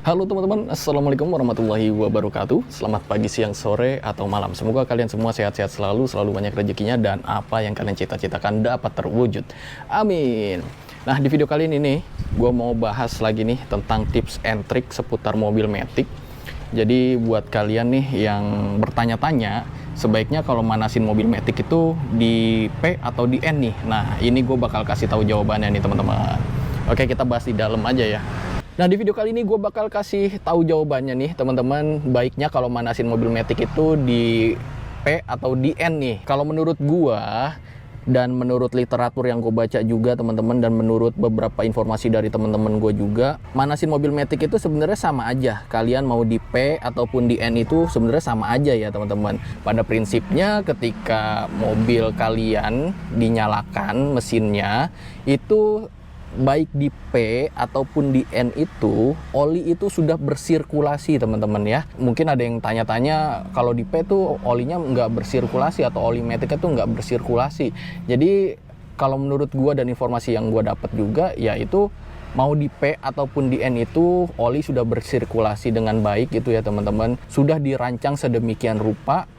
Halo teman-teman, Assalamualaikum warahmatullahi wabarakatuh. Selamat pagi, siang, sore, atau malam. Semoga kalian semua sehat-sehat selalu banyak rezekinya, dan apa yang kalian cita-citakan dapat terwujud. Amin. Nah, di video kali ini nih, gue mau bahas lagi nih tentang tips and trick seputar mobil Matic. Jadi buat kalian nih yang bertanya-tanya, sebaiknya kalau manasin mobil Matic itu di P atau di N nih. Nah, ini gue bakal kasih tahu jawabannya nih teman-teman. Oke, kita bahas di dalam aja ya. Nah, di video kali ini gue bakal kasih tahu jawabannya nih teman-teman. Baiknya kalau manasin mobil Matic itu di P atau di N nih. Kalau menurut gue dan menurut literatur yang gue baca juga teman-teman, dan menurut beberapa informasi dari teman-teman gue juga, manasin mobil Matic itu sebenarnya sama aja. Kalian mau di P ataupun di N itu sebenarnya sama aja ya teman-teman. Pada prinsipnya ketika mobil kalian dinyalakan mesinnya, itu baik di P ataupun di N itu, oli itu sudah bersirkulasi teman-teman ya. Mungkin ada yang tanya-tanya, kalau di P tuh olinya nggak bersirkulasi atau oli Matic itu nggak bersirkulasi. Jadi kalau menurut gua dan informasi yang gua dapat juga, yaitu mau di P ataupun di N itu oli sudah bersirkulasi dengan baik gitu ya teman-teman. Sudah dirancang sedemikian rupa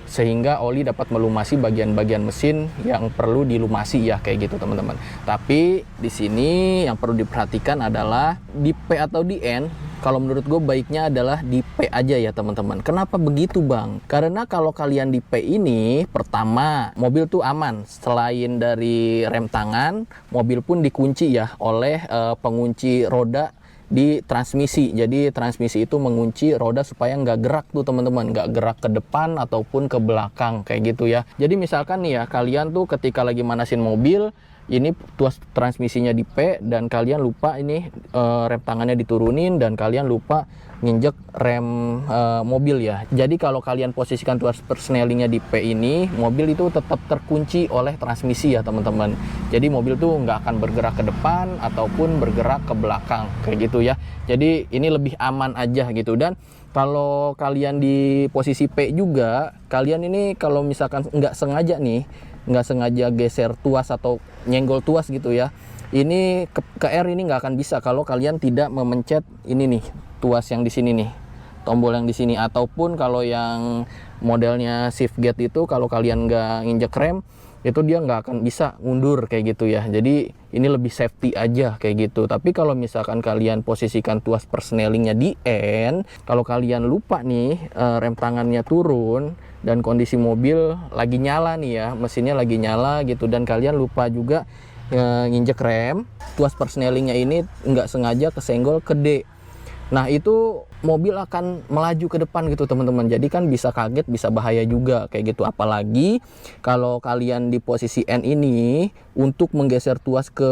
sehingga oli dapat melumasi bagian-bagian mesin yang perlu dilumasi ya, kayak gitu teman-teman. Tapi di sini yang perlu diperhatikan adalah di P atau di N, kalau menurut gue baiknya adalah di P aja ya teman-teman. Kenapa begitu bang? Karena kalau kalian di P ini, pertama mobil tuh aman. Selain dari rem tangan, mobil pun dikunci ya oleh pengunci roda di transmisi. Jadi transmisi itu mengunci roda supaya nggak gerak tuh teman-teman, nggak gerak ke depan ataupun ke belakang kayak gitu ya. Jadi misalkan nih ya, kalian tuh ketika lagi manasin mobil, ini tuas transmisinya di P dan kalian lupa ini rem tangannya diturunin dan kalian lupa nginjek rem mobil ya. Jadi kalau kalian posisikan tuas persnelingnya di P ini, mobil itu tetap terkunci oleh transmisi ya teman-teman. Jadi mobil tuh nggak akan bergerak ke depan ataupun bergerak ke belakang kayak gitu ya. Jadi ini lebih aman aja gitu. Dan kalau kalian di posisi P juga, kalian ini kalau misalkan nggak sengaja geser tuas atau nyenggol tuas gitu ya, ini ke R ini nggak akan bisa kalau kalian tidak memencet ini nih, tuas yang di sini nih, tombol yang di sini. Ataupun kalau yang modelnya shift gate itu, kalau kalian nggak nginjek rem, itu dia nggak akan bisa mundur kayak gitu ya. Jadi ini lebih safety aja kayak gitu. Tapi kalau misalkan kalian posisikan tuas persnelingnya di N, kalau kalian lupa nih rem tangannya turun dan kondisi mobil lagi nyala nih ya, mesinnya lagi nyala gitu, dan kalian lupa juga nginjek rem, tuas persnelingnya ini nggak sengaja kesenggol ke D. Nah itu mobil akan melaju ke depan gitu teman-teman. Jadi kan bisa kaget, bisa bahaya juga kayak gitu. Apalagi kalau kalian di posisi N ini, untuk menggeser tuas ke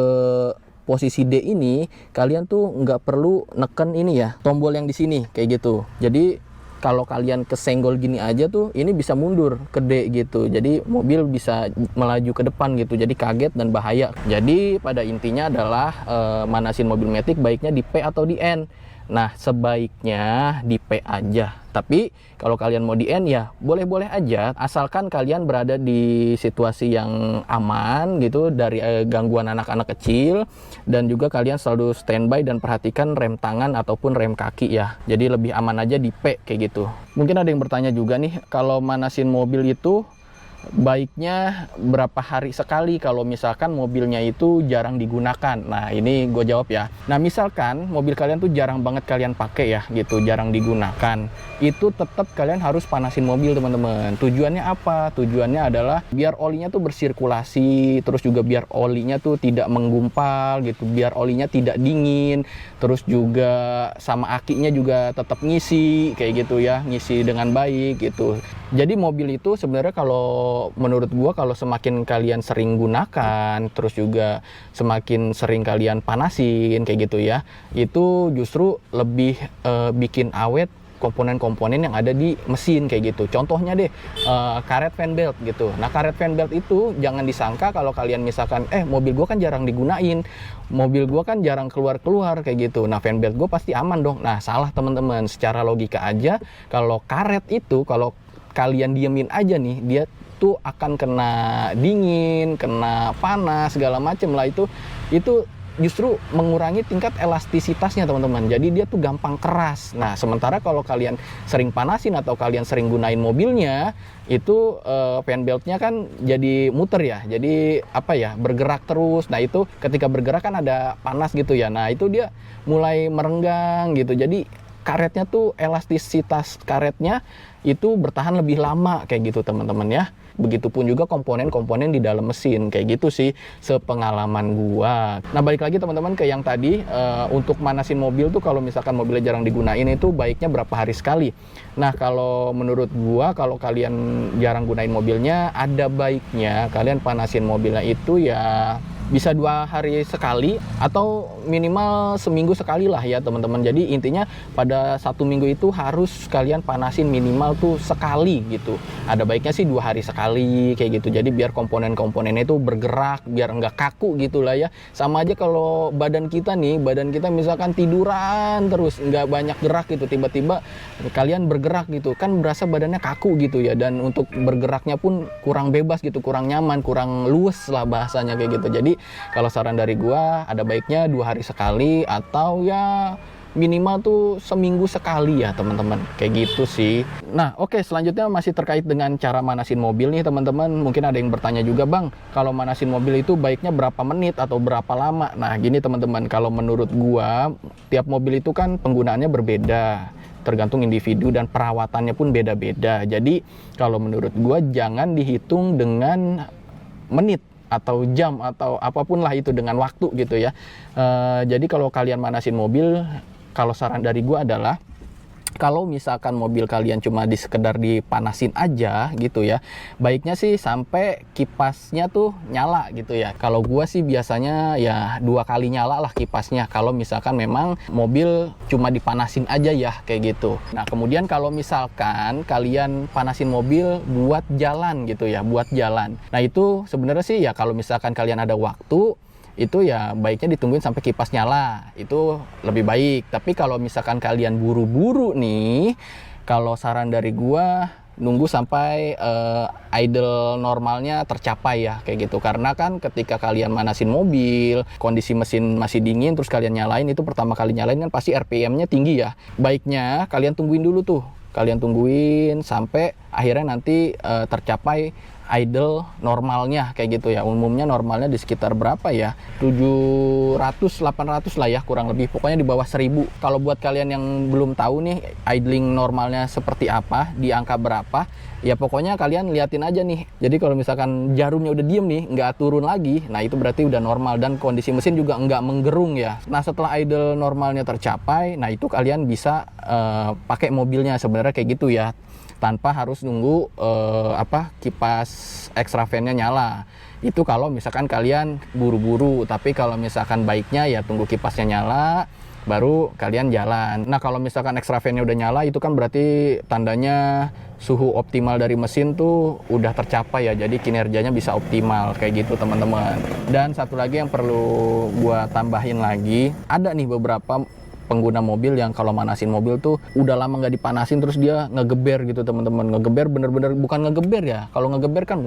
posisi D ini, kalian tuh nggak perlu neken ini ya, tombol yang di sini kayak gitu. Jadi kalau kalian kesenggol gini aja tuh, ini bisa mundur ke D gitu. Jadi mobil bisa melaju ke depan gitu. Jadi kaget dan bahaya. Jadi pada intinya adalah manasin mobil Matic baiknya di P atau di N. Nah, sebaiknya di P aja. Tapi kalau kalian mau di N ya boleh-boleh aja, asalkan kalian berada di situasi yang aman gitu dari gangguan anak-anak kecil, dan juga kalian selalu standby dan perhatikan rem tangan ataupun rem kaki ya. Jadi lebih aman aja di P kayak gitu. Mungkin ada yang bertanya juga nih, kalau manasin mobil itu baiknya berapa hari sekali kalau misalkan mobilnya itu jarang digunakan? Nah ini gue jawab ya. Nah misalkan mobil kalian tuh jarang banget kalian pakai ya gitu, jarang digunakan, itu tetap kalian harus panasin mobil teman-teman. Tujuannya apa? Tujuannya adalah biar olinya tuh bersirkulasi, terus juga biar olinya tuh tidak menggumpal gitu, biar olinya tidak dingin, terus juga sama akinya juga tetap ngisi kayak gitu ya, ngisi dengan baik gitu. Jadi mobil itu sebenarnya kalau menurut gua, kalau semakin kalian sering gunakan, terus juga semakin sering kalian panasin kayak gitu ya, itu justru lebih bikin awet komponen-komponen yang ada di mesin kayak gitu. Contohnya deh karet fan belt gitu. Nah karet fan belt itu jangan disangka kalau kalian misalkan mobil gua kan jarang digunain, mobil gua kan jarang keluar-keluar kayak gitu, nah fan belt gua pasti aman dong. Nah salah teman-teman. Secara logika aja, kalau karet itu kalau kalian diemin aja nih, dia tuh akan kena dingin, kena panas segala macem lah. Itu justru mengurangi tingkat elastisitasnya teman-teman. Jadi dia tuh gampang keras. Nah, sementara kalau kalian sering panasin atau kalian sering gunain mobilnya, itu fan beltnya kan jadi muter ya. Jadi apa ya, bergerak terus. Nah, itu ketika bergerak kan ada panas gitu ya. Nah, itu dia mulai merenggang gitu. Jadi karetnya tuh, elastisitas karetnya itu bertahan lebih lama kayak gitu teman-teman ya. Begitupun juga komponen-komponen di dalam mesin, kayak gitu sih sepengalaman gua. Nah, balik lagi teman-teman ke yang tadi, untuk manasin mobil tuh kalau misalkan mobilnya jarang digunain itu baiknya berapa hari sekali. Nah, kalau menurut gua, kalau kalian jarang gunain mobilnya, ada baiknya kalian panasin mobilnya itu ya bisa 2 hari sekali atau minimal seminggu sekali lah ya teman-teman. Jadi intinya pada 1 minggu itu harus kalian panasin minimal tuh sekali gitu. Ada baiknya sih 2 hari sekali kayak gitu. Jadi biar komponen-komponennya itu bergerak, biar enggak kaku gitu lah ya. Sama aja kalau badan kita misalkan tiduran terus, nggak banyak gerak gitu, tiba-tiba kalian bergerak gitu, kan berasa badannya kaku gitu ya. Dan untuk bergeraknya pun kurang bebas gitu, kurang nyaman, kurang luwes lah bahasanya kayak gitu. Jadi kalau saran dari gua, ada baiknya 2 hari sekali atau ya minimal tuh seminggu sekali ya teman-teman, kayak gitu sih. Nah, oke, selanjutnya masih terkait dengan cara manasin mobil nih teman-teman. Mungkin ada yang bertanya juga, bang, kalau manasin mobil itu baiknya berapa menit atau berapa lama? Nah, gini teman-teman, kalau menurut gua tiap mobil itu kan penggunaannya berbeda, tergantung individu dan perawatannya pun beda-beda. Jadi kalau menurut gua jangan dihitung dengan menit atau jam atau apapun lah itu, dengan waktu gitu ya. Jadi kalau kalian manasin mobil, kalau saran dari gua adalah kalau misalkan mobil kalian cuma sekedar dipanasin aja gitu ya, baiknya sih sampai kipasnya tuh nyala gitu ya. Kalau gua sih biasanya ya 2 kali nyala lah kipasnya, kalau misalkan memang mobil cuma dipanasin aja ya kayak gitu. Nah, kemudian kalau misalkan kalian panasin mobil buat jalan gitu ya, buat jalan. Nah, itu sebenarnya sih ya kalau misalkan kalian ada waktu, itu ya baiknya ditungguin sampai kipas nyala, itu lebih baik. Tapi kalau misalkan kalian buru-buru nih, kalau saran dari gua nunggu sampai idle normalnya tercapai ya kayak gitu. Karena kan ketika kalian manasin mobil, kondisi mesin masih dingin terus kalian nyalain, itu pertama kali nyalain kan pasti RPM-nya tinggi ya. Baiknya kalian tungguin dulu tuh, kalian tungguin sampai akhirnya nanti tercapai idle normalnya kayak gitu ya. Umumnya normalnya di sekitar berapa ya, 700-800 lah ya kurang lebih, pokoknya di bawah 1000. Kalau buat kalian yang belum tahu nih idling normalnya seperti apa, di angka berapa, ya pokoknya kalian liatin aja nih. Jadi kalau misalkan jarumnya udah diem nih, nggak turun lagi, nah itu berarti udah normal dan kondisi mesin juga nggak menggerung ya. Nah, setelah idle normalnya tercapai, nah itu kalian bisa pakai mobilnya sebenarnya kayak gitu ya, tanpa harus nunggu kipas extra fan-nya nyala. Itu kalau misalkan kalian buru-buru. Tapi kalau misalkan baiknya ya tunggu kipasnya nyala baru kalian jalan. Nah, kalau misalkan extra fan-nya udah nyala, itu kan berarti tandanya suhu optimal dari mesin tuh udah tercapai ya. Jadi kinerjanya bisa optimal kayak gitu teman-teman. Dan satu lagi yang perlu gua tambahin lagi, ada nih beberapa pengguna mobil yang kalau manasin mobil tuh udah lama nggak dipanasin terus dia ngegeber gitu teman-teman. Ngegeber bener-bener bukan ngegeber ya, kalau ngegeber kan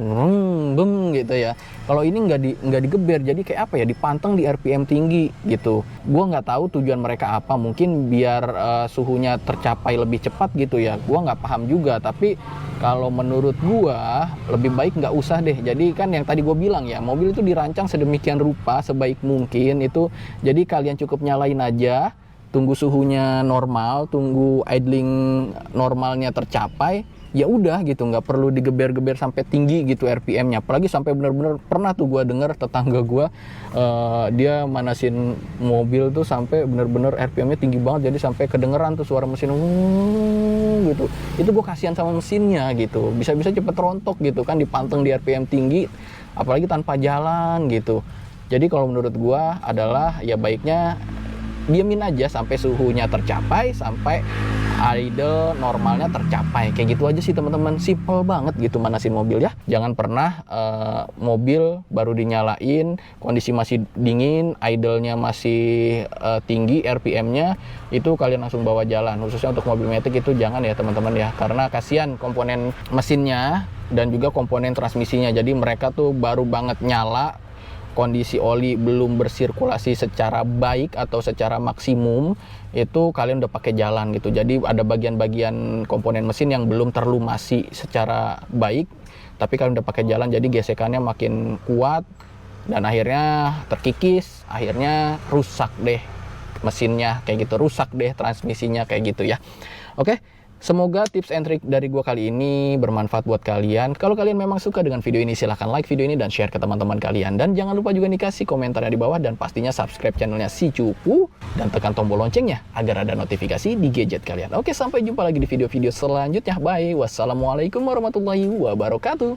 beng gitu ya. Kalau ini nggak digeber, jadi kayak apa ya, dipanteng di RPM tinggi gitu. Gua nggak tahu tujuan mereka apa, mungkin biar suhunya tercapai lebih cepat gitu ya. Gua nggak paham juga, tapi kalau menurut gua lebih baik nggak usah deh. Jadi kan yang tadi gua bilang ya, mobil itu dirancang sedemikian rupa sebaik mungkin itu. Jadi kalian cukup nyalain aja, tunggu suhunya normal, tunggu idling normalnya tercapai, ya udah gitu, nggak perlu digeber-geber sampai tinggi gitu RPM-nya. Apalagi sampai bener-bener pernah tuh gue denger tetangga gue, dia manasin mobil tuh sampai bener-bener RPM-nya tinggi banget, jadi sampai kedengeran tuh suara mesin gitu. Itu gue kasihan sama mesinnya gitu, bisa-bisa cepet rontok gitu kan, dipanteng di RPM tinggi, apalagi tanpa jalan gitu. Jadi kalau menurut gue adalah ya baiknya diamin aja sampai suhunya tercapai, sampai idle normalnya tercapai. Kayak gitu aja sih teman-teman, simple banget gitu manasin mobil ya. Jangan pernah mobil baru dinyalain, kondisi masih dingin, idle-nya masih tinggi RPM-nya, itu kalian langsung bawa jalan. Khususnya untuk mobil matic itu jangan ya teman-teman ya, karena kasihan komponen mesinnya dan juga komponen transmisinya. Jadi mereka tuh baru banget nyala, kondisi oli belum bersirkulasi secara baik atau secara maksimum, itu kalian udah pakai jalan gitu. Jadi ada bagian-bagian komponen mesin yang belum terlumasi secara baik, tapi kalian udah pakai jalan, jadi gesekannya makin kuat dan akhirnya terkikis, akhirnya rusak deh mesinnya kayak gitu, rusak deh transmisinya kayak gitu ya. Oke, semoga tips and trick dari gua kali ini bermanfaat buat kalian. Kalau kalian memang suka dengan video ini, silahkan like video ini dan share ke teman-teman kalian. Dan jangan lupa juga nih kasih komentarnya di bawah, dan pastinya subscribe channelnya Si Cupu dan tekan tombol loncengnya agar ada notifikasi di gadget kalian. Oke, sampai jumpa lagi di video-video selanjutnya. Bye. Wassalamualaikum warahmatullahi wabarakatuh.